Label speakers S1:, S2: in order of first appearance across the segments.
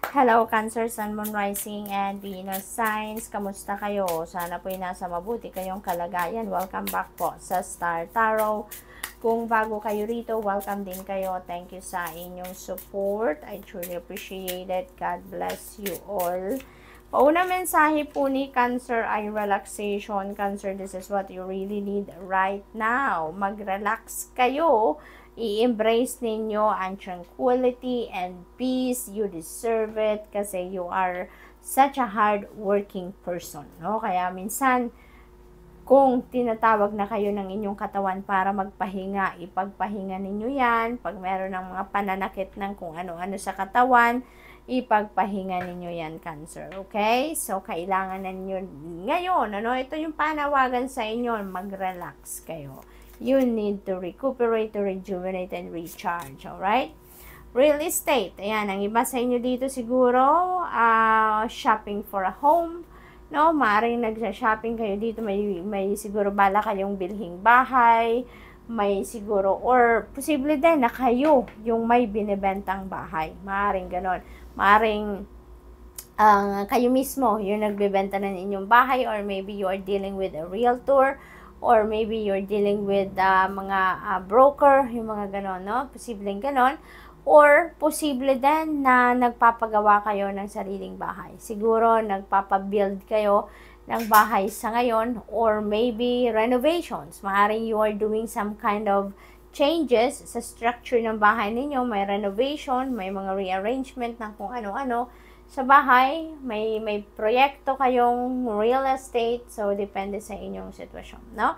S1: Hello, Cancer, Sun, Moon, Rising, and Venus signs. Kamusta kayo? Sana po'y nasa mabuti kayong kalagayan. Welcome back po sa Star Tarot. Kung bago kayo rito, welcome din kayo. Thank you sa inyong support. I truly appreciate it. God bless you all. Paunang mensahe po ni Cancer ay relaxation. Cancer, this is what you really need right now. Mag-relax kayo. I-embrace ninyo ang tranquility and peace. You deserve it kasi you are such a hard-working person. No? Kaya minsan, kung tinatawag na kayo ng inyong katawan para magpahinga, ipagpahinga ninyo yan. Pag meron ng mga pananakit ng kung ano-ano sa katawan, ipagpahinga ninyo yan, Cancer. Okay? So, kailangan na ninyo ngayon. Ito yung panawagan sa inyo. Mag-relax kayo. You need to recuperate, to rejuvenate, and recharge. Alright? Real estate. Ayan, ang iba sa inyo dito siguro, shopping for a home. No, maaaring nagsha-shopping kayo dito, may siguro bala kayong bilhing bahay, may siguro, or posible din na kayo yung may binibentang bahay. Maaaring ganon. Maaaring kayo mismo yung nagbebenta ng inyong bahay, or maybe you are dealing with a realtor, or maybe you're dealing with mga broker, yung mga ganon, no? Posibleng ganon. Or, posible din na nagpapagawa kayo ng sariling bahay. Siguro, nagpapabuild kayo ng bahay sa ngayon, or maybe renovations. Maaaring you are doing some kind of changes sa structure ng bahay ninyo. May renovation, may mga rearrangement ng kung ano-ano sa bahay. May proyekto kayong real estate. So, depende sa inyong sitwasyon, no?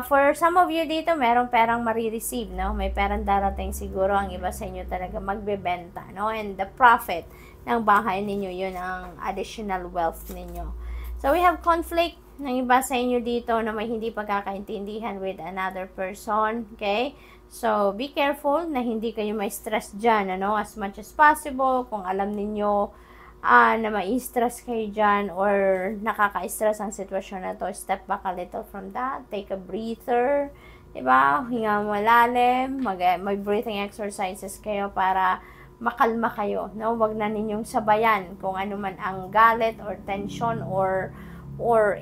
S1: For some of you dito, merong perang marireceive, no? May perang darating siguro. Ang iba sa inyo talaga magbebenta, no? And the profit ng bahay ninyo, yun ang additional wealth ninyo. So, we have conflict ng iba sa inyo dito na may hindi pagkakaintindihan with another person, okay? So, be careful na hindi kayo may stress dyan, ano? As much as possible, kung alam ninyo na mai-stress kayo dyan or nakaka-stress ang sitwasyon na to, step back a little from that, take a breather, diba? Hinga malalim, mag-breathing exercises kayo para makalma kayo, no? Wag na ninyong sabayan kung ano man ang galit or tension or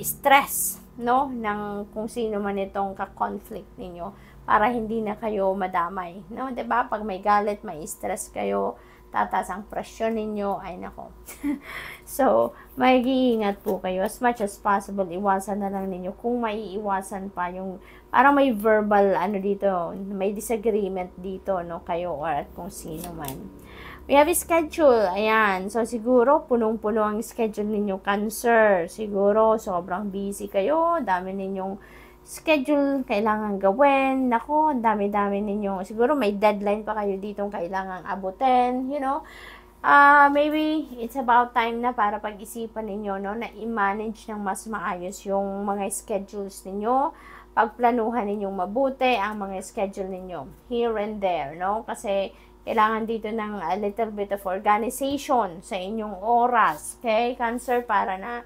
S1: stress, no? Ng kung sino man itong ka-conflict ninyo para hindi na kayo madamay, no? Diba? Pag may galit, may stress kayo, tataas ang presyon ninyo, ay nako. So, mag-iingat po kayo. As much as possible, iwasan na lang ninyo. Kung maiiwasan pa yung, parang may verbal, dito, may disagreement dito, no, kayo or at kung sino man. We have a schedule. Ayan. So, siguro, punong-puno ang schedule ninyo, Cancer. Siguro, sobrang busy kayo. Dami ninyong schedule kailangan gawin. Nako, dami-dami ninyo. Siguro may deadline pa kayo ditong kailangan abutin, you know. Maybe it's about time na para pag-isipan ninyo, no, na i-manage ng mas maayos yung mga schedules ninyo. Pagplanuhan ninyong mabuti ang mga schedule ninyo here and there, no? Kasi kailangan dito ng a little bit of organization sa inyong oras, okay, Cancer, para na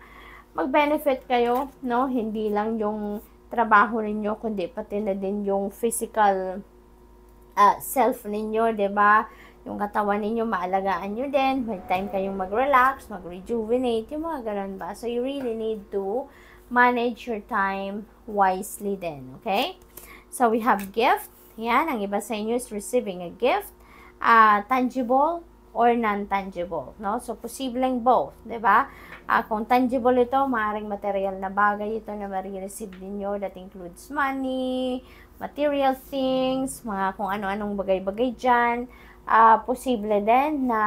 S1: mag-benefit kayo, no? Hindi lang yung trabaho ninyo, kundi pati na din yung physical self ninyo, diba? Yung katawan ninyo, maalagaan nyo din. May time kayong mag-relax, mag-rejuvenate, yung mga ganun ba? So, you really need to manage your time wisely din, okay? So, we have gift. Yan, ang iba sa inyo is receiving a gift. Tangible or non-tangible, no? So, posibleng both, diba? Kung tangible ito, maaaring material na bagay ito na marireceive ninyo. That includes money, material things, mga kung ano-anong bagay-bagay dyan. Posible din na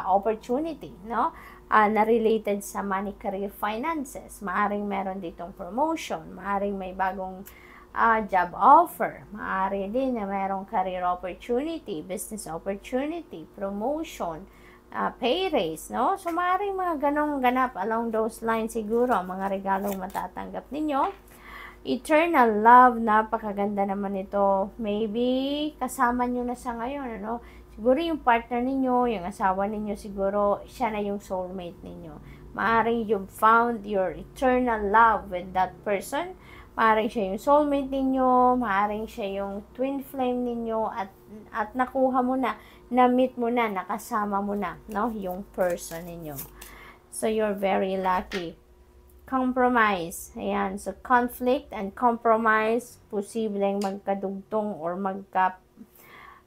S1: opportunity, no? Na related sa money, career, finances. Maaaring meron ditong promotion, maaaring may bagong job offer, maaari din na merong career opportunity, business opportunity, promotion, pay raise, no? So, maaaring mga ganong ganap along those lines siguro ang mga regalong matatanggap ninyo. Eternal love, napakaganda naman ito. Maybe kasama nyo na sa ngayon, ano? Siguro yung partner ninyo, yung asawa ninyo, siguro siya na yung soulmate ninyo. Maaaring you've found your eternal love with that person. Maaaring siya yung soulmate ninyo, maaaring siya yung twin flame ninyo, at nakuha mo na na-meet mo na, nakasama mo na, no? Yung person ninyo. So, you're very lucky. Compromise. Ayan. So, conflict and compromise, posibleng magkadugtong or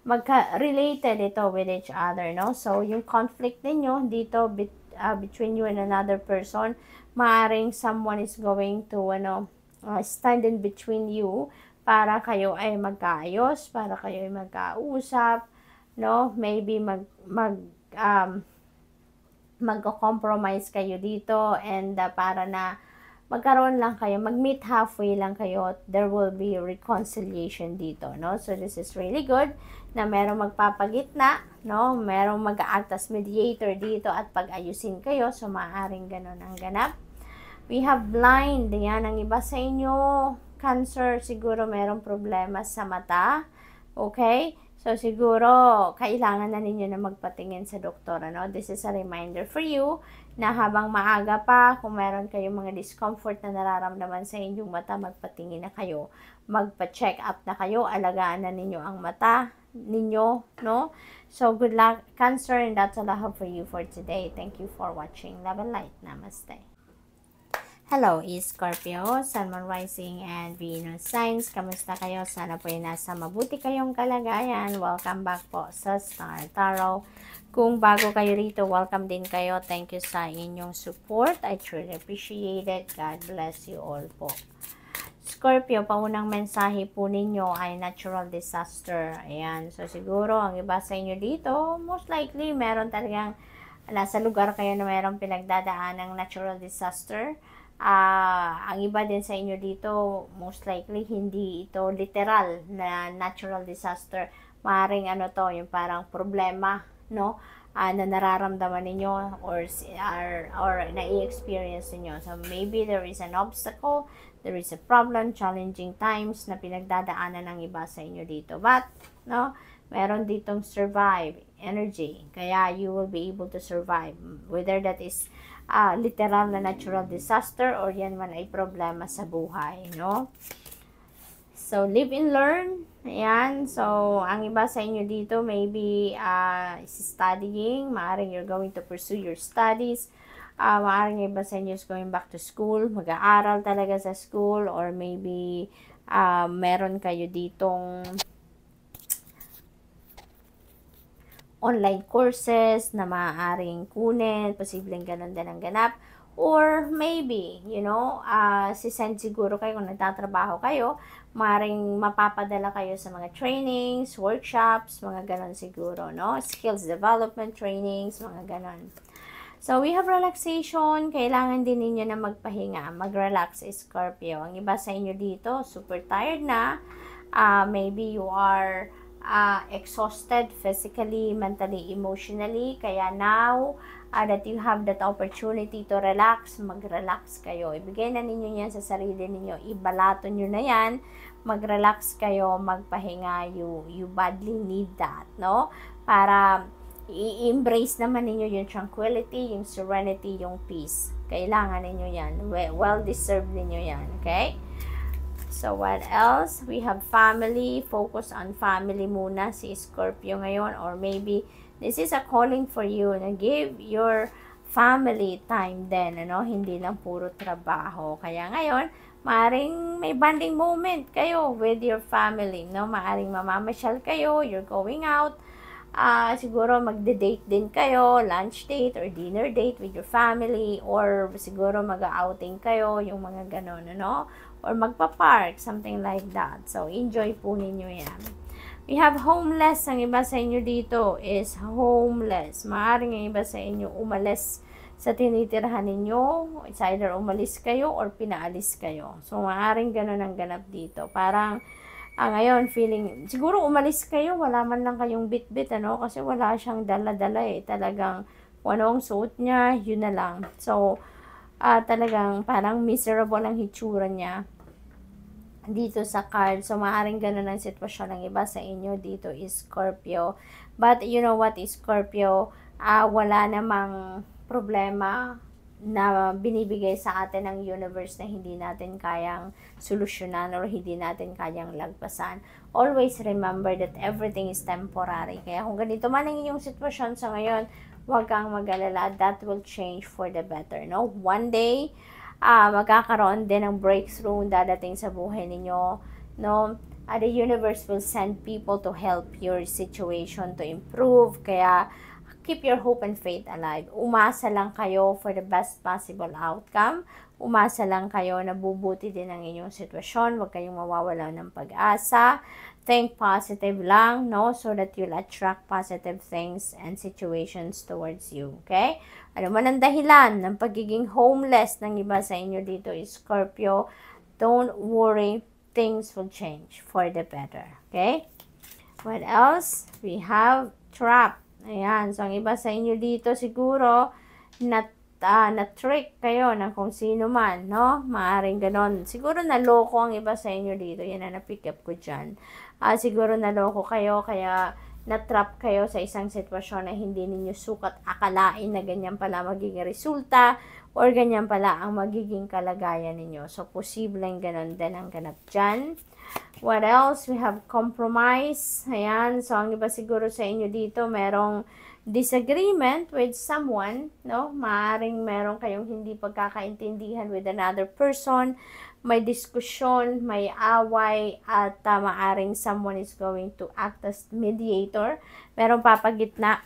S1: magka-related ito with each other, no? So, yung conflict ninyo dito between you and another person, maaring someone is going to, stand in between you para kayo ay magkaayos, para kayo ay magkausap, no? Maybe magko-compromise kayo dito and para na magkaroon lang kayo, mag-meet halfway lang kayo, there will be reconciliation dito, no? So, this is really good na merong magpapagitna, no? Merong mag-act as mediator dito at pag-ayusin kayo, so maaaring ganun ang ganap. We have blind, yan ang iba sa inyo, cancer, siguro merong problema sa mata, okay? So, siguro, kailangan na ninyo na magpatingin sa doktor, ano? This is a reminder for you na habang maaga pa, kung meron kayong mga discomfort na nararamdaman sa inyong mata, magpatingin na kayo. Magpa-check up na kayo, alagaan na ninyo ang mata ninyo, no? So, good luck, Cancer, and that's all I have for you for today. Thank you for watching. Love and light. Namaste. Hello, Scorpio, Sun, Moon, Rising, and Venus signs. Kamusta kayo? Sana po ay nasa mabuti kayong kalagayan. Welcome back po sa Star Tarot. Kung bago kayo rito, welcome din kayo. Thank you sa inyong support. I truly appreciate it. God bless you all po. Scorpio, paunang mensahe po ninyo ay natural disaster. Ayan. So, siguro, ang iba sa inyo dito, most likely, meron talagang nasa lugar kayo na merong pinagdadaan ng natural disaster. Ang iba din sa inyo dito, most likely, hindi ito literal na natural disaster. Maaaring yung parang problema, no? Na nararamdaman ninyo or na-experience niyo. So, maybe there is an obstacle, there is a problem, challenging times na pinagdadaanan ng iba sa inyo dito. But, no, meron ditong survive energy. Kaya, you will be able to survive. Whether that is literal na natural disaster or yan man ay problema sa buhay, no? So, live and learn. Ayan. So, ang iba sa inyo dito, maybe is studying. Maaring you're going to pursue your studies. Maaring iba sa inyo is going back to school. Mag-aaral talaga sa school. Or maybe, meron kayo ditong online courses na maaaring kunin, posibleng ganun din ang ganap. Or maybe, sisend siguro kayo kung nagtatrabaho kayo, maaaring mapapadala kayo sa mga trainings, workshops, mga ganun siguro, no? Skills development trainings, mga ganun. So, we have relaxation. Kailangan din ninyo na magpahinga. Mag-relax, Scorpio. Ang iba sa inyo dito, super tired na. Maybe you are exhausted physically, mentally, emotionally. Kaya now that you have that opportunity to relax, mag-relax kayo. Ibigay na ninyo yan sa sarili ninyo. Ibalato nyo na yan. Mag-relax kayo, magpahinga. You badly need that, no? Para i-embrace naman ninyo yung tranquility, yung serenity, yung peace. Kailangan ninyo yan. Well-deserved ninyo yan, okay? So, what else? We have family. Focus on family muna si Scorpio ngayon. Or maybe, this is a calling for you na give your family time din. Hindi lang puro trabaho. Kaya ngayon, maaring may bonding moment kayo with your family. Maaring mamamasyal kayo, you're going out. Siguro magde-date din kayo, lunch date or dinner date with your family. Or siguro mag-outing kayo, yung mga ganon, or magpa-park, something like that. So, enjoy po ninyo yan. We have homeless. Ang iba sa inyo dito is homeless. Maaaring ang iba sa inyo umalis sa tinitirhan ninyo. It's either umalis kayo or pinaalis kayo. So, maaaring ganun ang ganap dito. Parang, ngayon, feeling, siguro umalis kayo, wala man lang kayong bit-bit, kasi wala siyang dala-dala Talagang, kung ano ang suot niya, yun na lang. So, talagang parang miserable ang hitsura niya dito sa card. So, maaaring ganun ang sitwasyon ng iba sa inyo dito is Scorpio. But, you know what, Scorpio, wala namang problema na binibigay sa atin ng universe na hindi natin kayang solusyonan or hindi natin kayang lagpasan. Always remember that everything is temporary. Kaya kung ganito man ang inyong sitwasyon sa ngayon, huwag kang mag-alala. That will change for the better. No? One day, magkakaroon din ng breakthrough dadating sa buhay ninyo. No? The universe will send people to help your situation to improve. Kaya, keep your hope and faith alive. Umasa lang kayo for the best possible outcome. Umasa lang kayo na bubuti din ang inyong sitwasyon. Huwag kayong mawawala ng pag-asa. Think positive lang, no? So that you'll attract positive things and situations towards you. Okay? Ano man ang dahilan ng pagiging homeless ng iba sa inyo dito is Scorpio, don't worry. Things will change for the better. Okay? What else? We have trap. Ayan. So, ang iba sa inyo dito siguro na-trick kayo ng kung sino man, no? Maaring ganon. Siguro naloko ang iba sa inyo dito. Yan na na-pick up ko dyan. Siguro naloko kayo, kaya na-trap kayo sa isang sitwasyon na hindi ninyo sukat akalain na ganyan pala magiging resulta or ganyan pala ang magiging kalagayan ninyo. So, posibleng ganon din ang ganap dyan. What else? We have compromise. Ayan. So, ang iba siguro sa inyo dito, merong disagreement with someone, no? Maaring meron kayong hindi pagkakaintindihan with another person. May diskusyon, may away, at maaring someone is going to act as mediator. Merong papagitna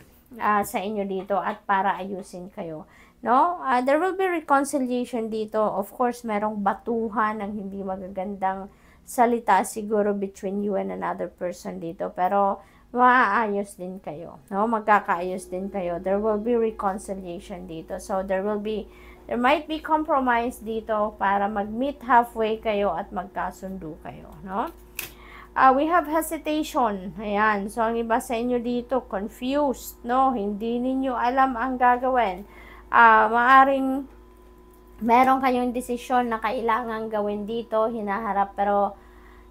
S1: sa inyo dito at para ayusin kayo. No? There will be reconciliation dito. Of course, merong batuhan ng hindi magagandang salita siguro between you and another person dito, pero maaayos din kayo, no? Magkakaayos din kayo. There will be reconciliation dito. So there might be compromise dito para mag-meet halfway kayo at magkasundo kayo, no? We have hesitation. Ayan. So ang iba sa inyo dito confused, no? Hindi ninyo alam ang gagawin. Maaring meron kayong desisyon na kailangan gawin dito, hinaharap, pero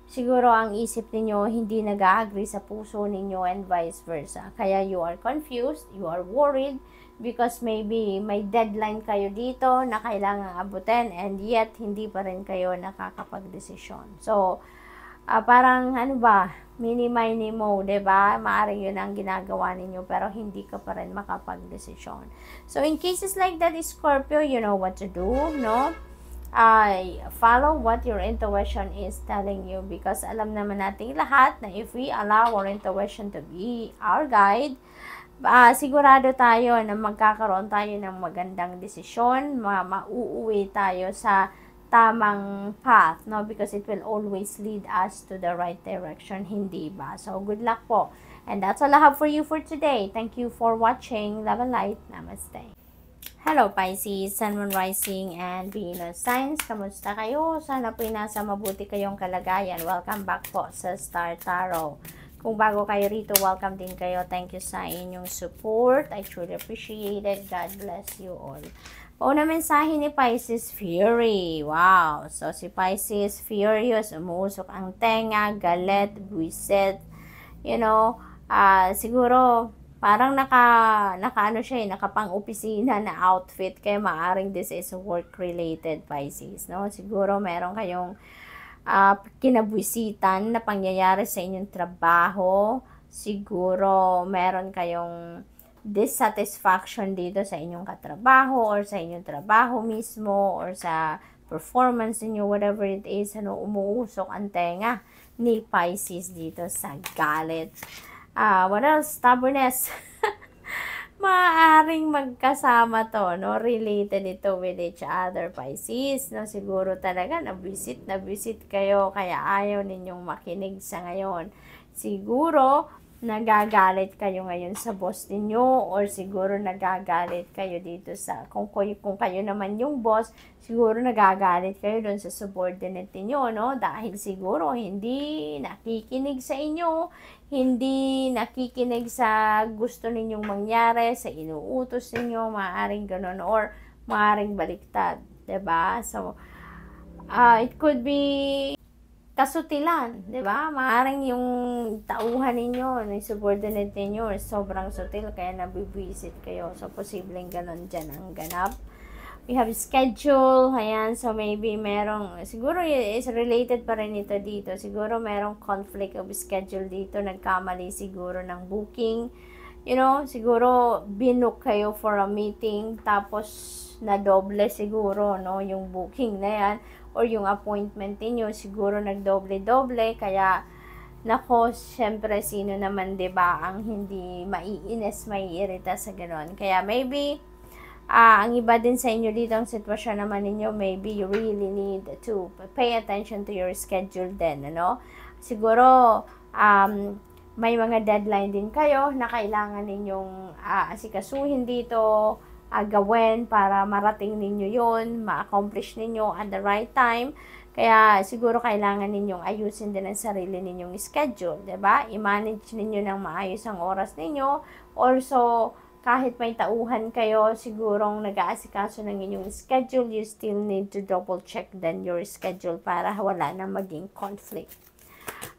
S1: siguro ang isip ninyo hindi nag-agree sa puso ninyo and vice versa. Kaya you are confused, you are worried, because maybe may deadline kayo dito na kailangan abutin and yet hindi pa rin kayo nakakapag-desisyon. So, parang ano ba, mini-mini mo, diba? Maaring yun ang ginagawa ninyo pero hindi ka pa rin makapag-desisyon. So, in cases like that, Scorpio, you know what to do, no? Follow what your intuition is telling you, because alam naman nating lahat na if we allow our intuition to be our guide, sigurado tayo na magkakaroon tayo ng magandang desisyon, mauuwi tayo sa tamang path, no? Because it will always lead us to the right direction, hindi ba? So, good luck po. And that's all I have for you for today. Thank you for watching. Love and light. Namaste. Hello Pisces, Sun, Moon, Rising, and Venus signs. Kamusta kayo? Sana po nasa mabuti kayong kalagayan. Welcome back po sa Star Tarot. Kung bago kayo rito, welcome din kayo. Thank you sa inyong support. I truly appreciate it. God bless you all. Una mensahe ni Pisces, Fury. Wow. So, si Pisces, furious, umuusok ang tenga, galit, buwisit. You know, siguro, parang naka-ano siya, nakapang-opisina na outfit. Kaya maaring this is work-related, Pisces. No? Siguro, meron kayong kinabwisitan na pangyayari sa inyong trabaho. Siguro, meron kayong dissatisfaction dito sa inyong katrabaho or sa inyong trabaho mismo or sa performance niyo, whatever it is, umuusok ang tenga ni Pisces dito sa galit. What else? Stubbornness. Maaaring magkasama to, no? Related ito with each other, Pisces, no? Siguro talaga nabisit kayo kaya ayaw ninyong makinig sa ngayon. Siguro nagagalit kayo ngayon sa boss ninyo or siguro nagagalit kayo dito sa kung kayo naman yung boss, siguro nagagalit kayo doon sa subordinate niyo, no? Dahil siguro hindi nakikinig sa inyo, hindi nakikinig sa gusto ninyong mangyari, sa inuutos ninyo, maaaring ganun or maaaring baliktad, 'di ba? So it could be kasutilan, 'di ba? Maaring yung tauhan ninyo, yung subordinate ninyo, sobrang sutil kaya nabibwisit kayo. So posibleng ganon diyan ang ganap. we have schedule, ayan, so maybe merong, siguro is related pa rin ito dito, siguro merong conflict of schedule dito, nagkamali siguro ng booking, you know, siguro binook kayo for a meeting, tapos na doble siguro, no, yung booking na yan, or yung appointment niyo siguro nagdoble-doble, kaya nako, syempre, sino naman 'di ba ang hindi maiinis, maiirita sa ganoon. Kaya maybe ang iba din sa inyo dito ang sitwasyon naman ninyo, maybe you really need to pay attention to your schedule din, ano? Siguro may mga deadline din kayo na kailangan ninyong asikasuhin dito, gawin para marating ninyo 'yon, ma-accomplish ninyo at the right time. Kaya siguro kailangan ninyong ayusin din ang sarili ninyong schedule, 'di ba? I-manage ninyo ng maayos ang oras ninyo. Also, kahit may tauhan kayo, sigurong nag-aasikaso ng inyong schedule, you still need to double check then your schedule para wala na maging conflict.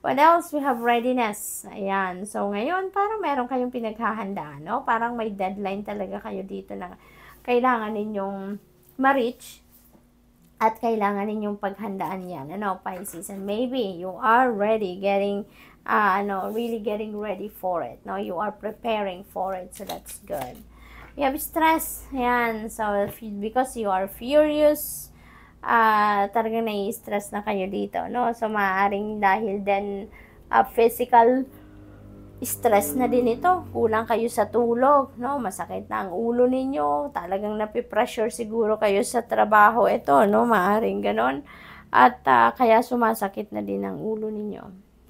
S1: What else? We have readiness. Ayan. So, ngayon, parang meron kayong pinaghahandaan, no? Parang may deadline talaga kayo dito na kailangan ninyong ma-reach. At kailangan ninyong paghandaan yan, ano, Pisces. And maybe you are ready, really getting ready for it. No, you are preparing for it, so that's good. You have stress, yan. So, because you are furious, talagang nai-stress na kayo dito, no? So, maaaring dahil din physical stress na din ito. Kulang kayo sa tulog, no? Masakit na ang ulo ninyo. Talagang napipressure siguro kayo sa trabaho ito, no? Maaring ganon. At kaya sumasakit na din ang ulo ninyo,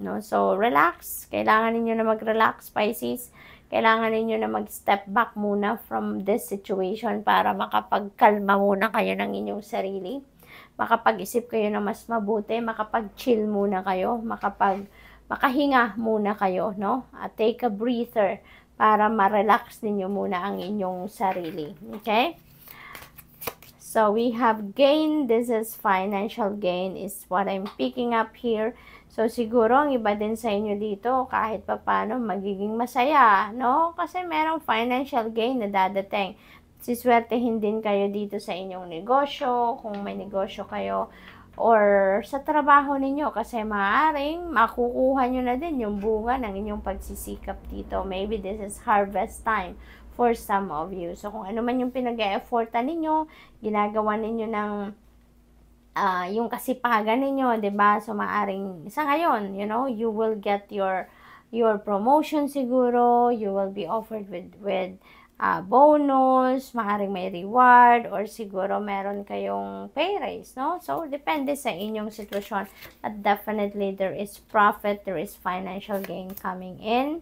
S1: no? So, relax. Kailangan ninyo na mag-relax, Pisces. Kailangan ninyo na mag-step back muna from this situation para makapagkalma muna kayo ng inyong sarili. Makapag-isip kayo na mas mabuti. Makapag-chill muna kayo. Makahinga muna kayo, no? At take a breather para ma-relax ninyo muna ang inyong sarili. Okay? So, we have gain. This is financial gain is what I'm picking up here. So, siguro, ang iba din sa inyo dito, kahit pa paano, magiging masaya, no? Kasi merong financial gain na dadating. Siswertehin din kayo dito sa inyong negosyo, kung may negosyo kayo, or sa trabaho ninyo, kasi maaaring makukuha nyo na din yung bunga ng inyong pagsisikap dito. Maybe this is harvest time for some of you. So, kung ano man yung pinag-e-effortan ninyo, ginagawa ninyo ng yung kasipagan ninyo, 'di ba? So, maaaring sa ngayon, you know, you will get your promotion siguro, you will be offered with bonus, maaaring may reward, or siguro meron kayong pay raise, no? So, depende sa inyong sitwasyon. But definitely, there is profit, there is financial gain coming in.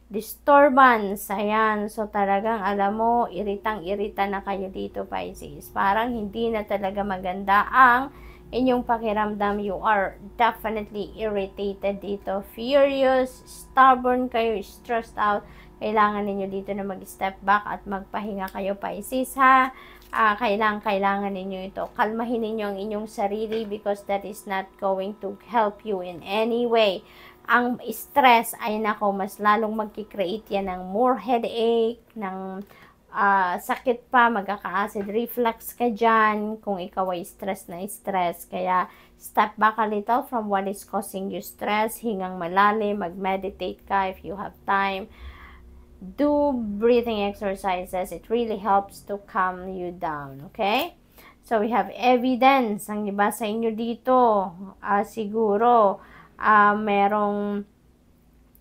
S1: Disturbance, ayan. So, talagang, alam mo, iritang-irita na kayo dito, Pisces. Parang hindi na talaga maganda ang inyong pakiramdam. You are definitely irritated dito. Furious, stubborn kayo, stressed out. Kailangan ninyo dito na mag-step back at magpahinga kayo, Pisces, ha? Kailangan ninyo ito. Kalmahin ninyo ang inyong sarili because that is not going to help you in any way. Ang stress ay nako, mas lalong magkikreate yan ng more headache, ng sakit pa, magkaka-acid reflux ka dyan kung ikaw ay stress na stress. Kaya, step back a little from what is causing you stress. Hingang malalim, mag-meditate ka if you have time. Do breathing exercises. It really helps to calm you down. Okay? So, we have evidence. Ang iba sa inyo dito, siguro, merong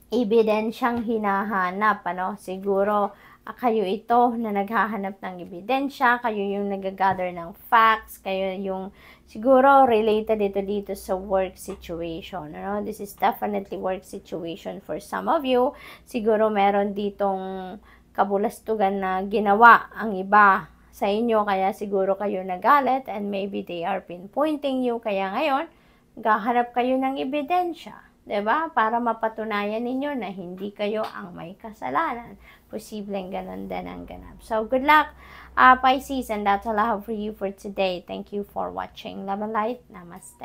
S1: ebidensyang hinahanap, ano? Siguro, kayo ito na naghahanap ng ebidensya, kayo yung nag-gather ng facts, kayo yung siguro related ito dito sa work situation, ano? This is definitely work situation for some of you. Siguro meron ditong kabulastugan na ginawa ang iba sa inyo, kaya siguro kayo nagalit and maybe they are pinpointing you, kaya ngayon, gahanap kayo ng ebidensya. 'Di ba? Para mapatunayan ninyo na hindi kayo ang may kasalanan. Posibleng ganun din ang ganap. So, good luck, Pisces, and that's all I have for you for today. Thank you for watching. Love and light. Namaste.